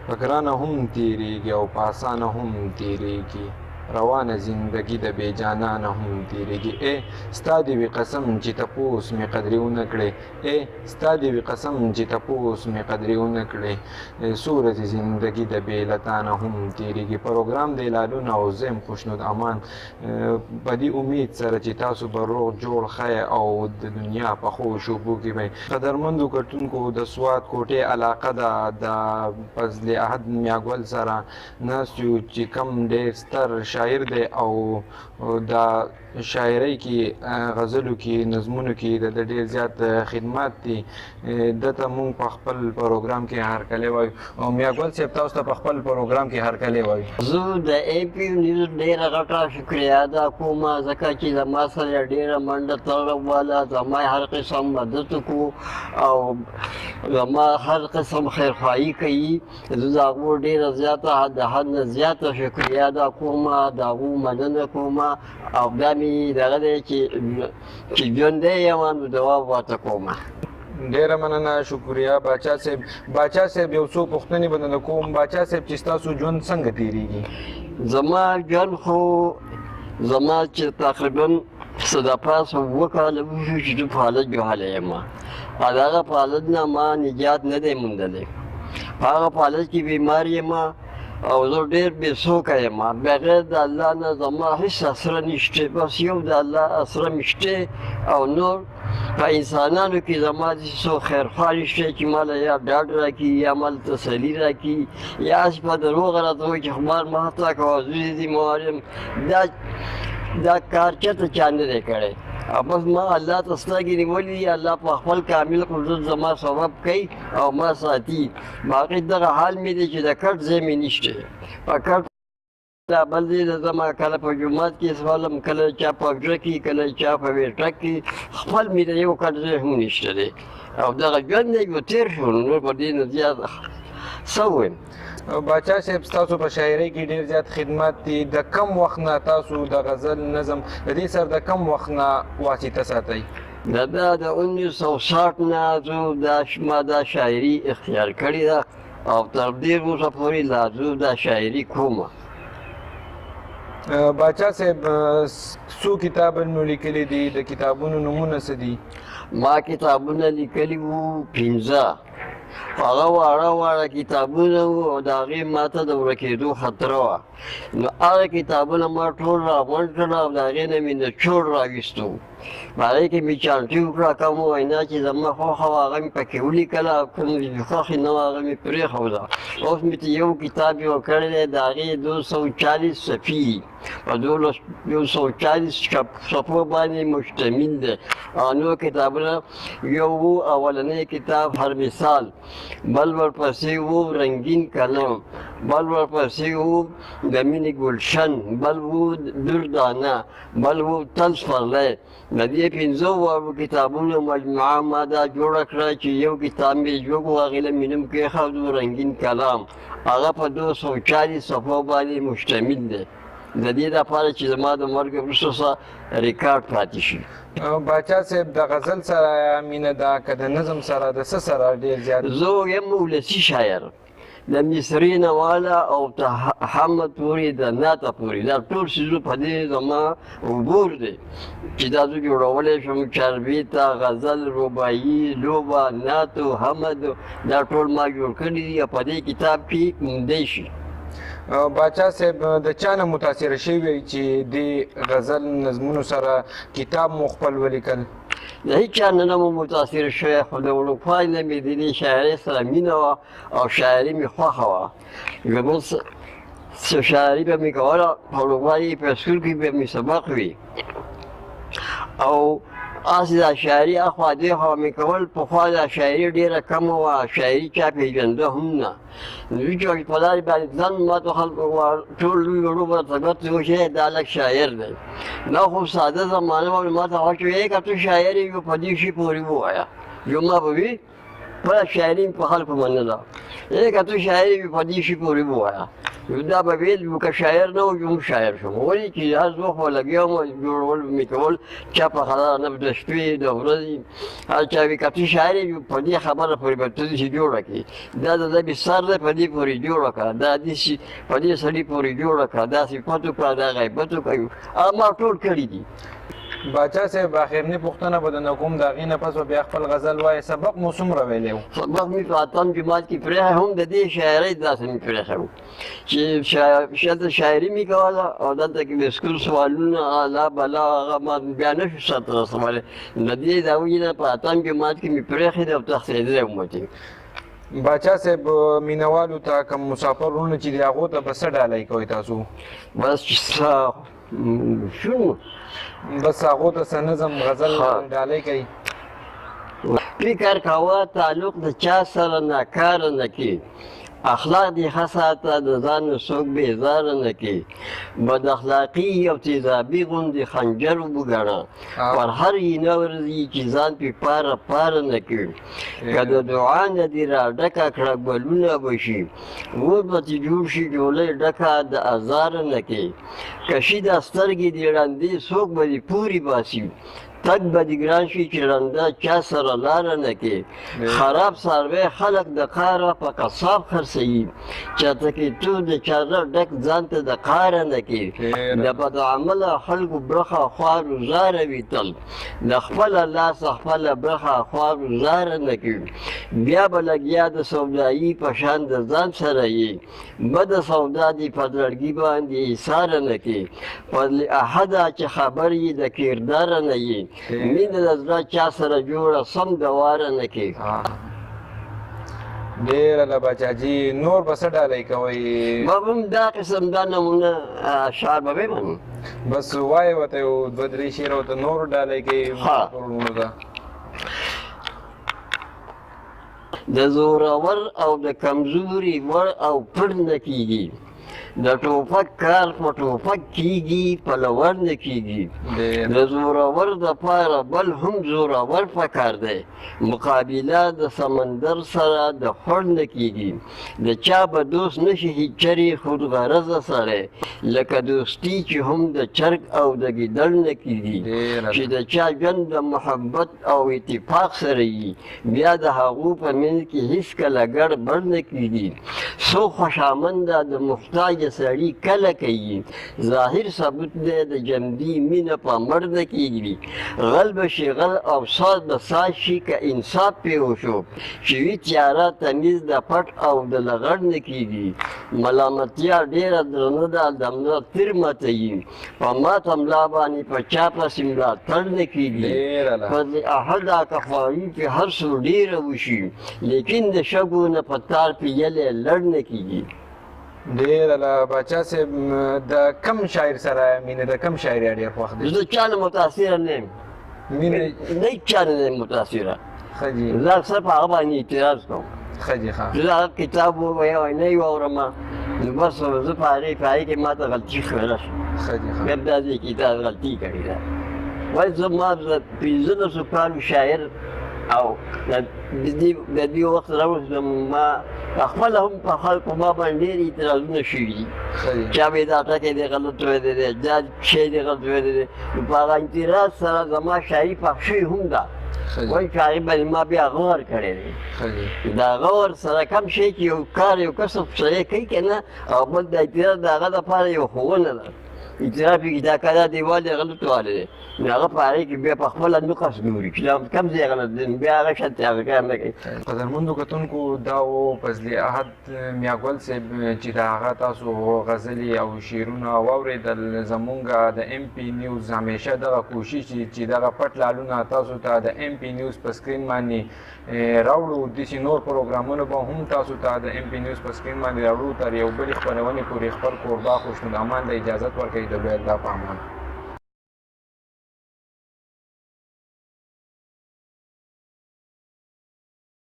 په ګرانه هم تیریږي او په اسانه هم تیریږي، روانه زندګي د بې جانانه هم تیریږي. ای ستا دې وي قسم چې تپوس مې قدرې ونه کړې، ای ستا دې وي قسم چې تپوس مې قدرې ونه کړې، څو ورځې زندګي د بې له تانه هم تیریږي. پروګرام د اعلانونه او زم خوشنود امان په دې امید سره چې تاسو به روغ جوړ ښه او د دنیا په ښو شوبو کې به قدرمندو کتونکو د سوات کوټې علاقه ده د فضل احد میاګل سره ناست یو چې کم ډېر ستر شاعر دی او د شاعرۍ کې غزلو کې نظمونو کې د ډېر زیات خدمات دي. دته مونږ په خپل پروګرام کې هرکلی وایو او میاګل صاحب تاسو ته په خپل پروګرام کې هرکلی وایو. زه د اے پی نیوز ډېره غټه شکریه ادا کوم ځکه چې زما سره ډېره منډه تړله واله، زما هر قسم مدد وکړو او زما هر قسم خیرخواهي کوي. زه د هغو ډېره زیاته د حد نه زیاته شکریه ادا کوم، د هغو مننه کوم او بیا مې دغه دی چې ژوندی یم نو دوا ورته کوم. ډیره مننه، شکریه باچا صاحب. باچا صاحب یو څو پوښتنې به درنه کوم. باچا صاحب چې ستاسو ژوند څنګه تیریږي؟ زما ژوند خو زما چې تقریبا څه د پاسه اووه کاله وشو چې زه په حالت جوهلی یم او د هغه په حالت نه ما نجات نه دی موندلی. په هغه په حالت کې بیمار یم او زه ډېر بې څوکه یم. بغیر د الله نه زما هېڅ اسره نشته، بس یو د الله اسره مې شته او نور په انسانانو کې زما داسې څوک خیرخوا نشته چې ماله یا ډاډ راکړي یا ماله تسلي راکړي یا هسې په دروغه راته وایي چې خبر مه هڅه کوه زه دې موار یم. دا کار چېرته چا نه دی کړی او بس ما الله ته سترګې نیولې دي. الله په خپل کامل قدرت زما سبب کوي او ما ساتي. باقي دغه حال مې دی چې د کټ ځای مې نشته. په کټ بل دی زما کله په جومات کې سوالم، کله چا په حجره کې، کله چا په ویټه کې، خپل مې د یو کټ ځای هم نشته دی او دغه ژوند دی یو تېر شو. نور په دې نه زیات څه ووایم. باچا صاحب ستاسو په شاعرۍ کې ډېر زیات خدمات دي. د کم وخت نه تاسو د غزل نظم د دې سره د کم وخت نه واسطه ساتئ؟ د 1960 نه زه ما دا شاعري اختیار کړې ده او تر ډېر وروسته پورې لا زه دا شاعري کوم. باچا صاحب څو کتابونه مو لیکلي دي؟ د کتابونو نومونه څه دي؟ ما کتابونه لیکلي وو 15. هغه واړه کتابونه وو او د هغې ما ته د ورکېدو خطره وه. نو هغه کتابونه ما ټول راغونډ کړل او د هغې نه مې نچوړ راویستو. په هغې کې مې چانټي وکړه، کوم وینا چې زما خوښه وه هغه مې پکې ولیکله، کوم چې خوښې نه وه هغه مې پرېښوده. اوس مې ته یو کتاب یو کړی دی، د هغې 240 صفحې په 240 صفحو باندې مشتمل دی. او نور کتابونه یو وو اولنی کتاب هر مثال، بل ورپسې وو رنګین قلم، بل ورپسې وو د مینې ګلشن، بل وو دردانه، بل وو تل سپرلی. د دې 15 واړو کتابونو مجموعه ما دا جوړه کړه چې یو کتاب مې جوړ کړو، هغې له مې نوم کېښود رنګین کلام. هغه په 240 صفحو باندې مشتمل دی. د دې لپاره چې زما د مرګ وروسته ریکارډ پاتې شي. باچا صاحب د غزل سره مینه ده که د نظم سره د څه سره ډېر زیات؟ زه یم ولسي شاعر، د مصري نه واله او تر حمد پورې د ناته پورې دا ټول څیزونه په دې زما عبور دی چې دا زه جوړولی شم. چاربیته، غزل، رباعي، لوبه، نعت، حمد دا ټول ما جوړ کړي دي او په دې کتاب کې موندی شي. باچا صاحب د چا نه متاثره شوی چې د غزل نظمونو سره کتاب مو خپل ولیکل؟ د هېچ چا نه نه مو متاثره شوی، خو د وړوکوالي نه مې د دې شاعرۍ سره مینه وه او شاعري مې خوښه وه. زموږ شاعري به مې کوله، په وړوکوالي په سکول کې به مې سبق وي او هسې دا شاعري اخوا دېخوا مې کول. پخوا دا شاعري ډېره کمه وه، شاعري چا پېژنده هم نه. زه چې په لارې باندې تلم ما ته خلکو ټول لوی وړو به ورته ګوتې وښیي دا لږ شاعر دی. دا خو ساده زمانه وه، ما ته هغه چې وایي که ته شاعر یې په دې شي پورې ووایه. یو ما به وي خپله شاعري مې په خلکو منله، که ته شاعر یې په دې شي پورې ووایه. دا به ویل که شاعر نه و هم شاعر شم ولې چې هر وخت به لګیا وم جوړول مې کول چا په خبره نه د شپې د ورځې هر چا وي که ته شاعر یې په دې خبره پورې به ته داسې جوړه کړې دا د ده بستر دی په دې پورې جوړه کړه دا داسې په دې سړي پورې جوړه کړه دا صفت وکړه دا غیبت وکړه هغه ما ټول کړي دي باچا صاحب اخرنی پوښتنه به درنه کوم د هغې نه پس به بیا خپل غزل وایې سبق مو څومره ویلی و سبق مې په اتم جماعت کې پرېښی هم د دې شاعرۍ داسې مې پرېښی و چې شاته شاعري مې کوله او دلته کې د سکول سوالونه اعلی بلا هغه ما بیا نه شو سرته رسولی د دې د وجې نه په اتم جماعت کې مې پرېښی دی او تښتېدلی وم ته باچا صاحب مینوالو ته کوم مسافر وروڼه چې دي هغو ته به څه ډالۍ کوئ تاسو بس چې شنو بس هغو ته څه نظم غزل ډالۍ کوي فکر کوه تعلق د چا سره ناکاره نه کړي اخلاق دې ښه ساته د ځان نه څوک بېزاره نه کړي بد اخلاقي او تیزابي غوندې خنجر وګڼه پر هر اینه ورځي چې ځان پې پاره پاره نه کړي که د دعا نه دې را ډکه کړه ګلونه به شي اور به ترې جوړ شي ډولۍ ډکه د ازاره نه کړي که شي دا سترګې دې ړندې څوک به دې پورې باسي تګ به دې ګران شي چې ړنده چا سره لاره نه کې خراب څاروی خلک د قاره په قصاب خرڅوي چاته کې تو د چاره ډک ځان ته د قاره نه کې د بدعمله خلکو برخه خوارو زاره وي تل د خپله لاسه خپله برخه خوارو زاره نه کې بیا به لګیا د سودایي په شان د ځان سره یې بده سودا دې په زړګي باندې ایثاره نه کې فضل احده چې خبر یې د کرداره نه یې مینه د زړه چا سره جوړه سم د واره نه کې ډېره له باچاجي نور به څه ډالۍ کوئ به هم دا قسم دا نمونه اشعار به ویم بس وایې ورته یو دوه درې شعره ورته نور ډالۍ کوي وروڼو ته د زورور او د کمزوري وړ او پړ نه کېږي د ټوپک کار په ټوپک کېږي پلور نه کېږي د زورور دپاره بل هم زورور پکار دی مقابله د سمندر سره د خوړ نه کېږي د چا به دوست نشي هېڅ چرې خودغرضه سړی لکه دوستي چې هم د چرګ او د ګیدړ نه کېږي چې د چا ژوند د محبت او اتفاق سره وي بیا د هغو په منځ کې هېڅکله ګډ بړ نه کېږي څو خوشامنده د محتاج سړي کله کوي ظاهر ثبوت دی د جمدي مینه په مړ نه کېږي غل به شي غل او ساز به ساز شي که انصاف پرې وشو چې وي تیاره تمیز د پټ او د لغړ نه کېږي ملامتیا ډېره درنه ده د ملا تیر ماتوي په ماته ملا باندې په چا پسې ملاتړ نه کېږي فضل احده که خواري پرې هر څو ډېره وشي لیکن د شګو نه په تار پرې یلی لړ نه کېږي ډېره له باچا صاحب د کم شاعر سره مینه د کم شاعر ډېر خوښ دی زه چا نه متاثره نه یم مینه نه چا نه یم متاثره ښه جي زه اکثر په هغه باندې اعتراض کوم ښه جي ښه زه هغه کتاب ووایم نه یې واورم نو بس زه په هغې کې ما ته غلطي ښکاره شوه ښه جي ښه بیا دا دې کتاب غلطي کړې ده وایي زه ما 15 کالو شاعر او د دې وخت راوروسته ما خپله هم په خلکو ما باندې ډېر اعتراضونه شوي دي چا به دا ټکی دی غلط ویلی دی دا شی دی غلط ویلی دی نو په هغه اعتراض سره زما شاعري پاک شوې هم ده وایي چې هغې باندې ما بیا غور کړی دی دا غور سره کم شی چې یو کار یو کسب سړی کوي که نه او بل د اعتراض د هغه دپاره یو ښوونه ده اعتراف یې دا که دا دیوال دی غلط والی دی نو هغه په هغې کې بیا په خپله نقص ګوري چې دا کم ځای غلط دی بیا هغه شت هغه کار نه کوي قدرمندو کتونکو دا و فضل احد میاګل صاحب چې د هغه تاسو غزلې او شعرونه واورېدل زمونږ د ایم پي نیوز همیشه دغه کوشش چې دغه پټ لالونه تاسو ته د ایم پي نیوز په سکرین باندې راوړو داسې نور پروګرامونه به هم تاسو ته د ایم پي نیوز په سکرین باندې راوړو تر یو بلې خپرونې پورې خپل کوربه خوشنودامان د اجازت ورکوي د الله په امان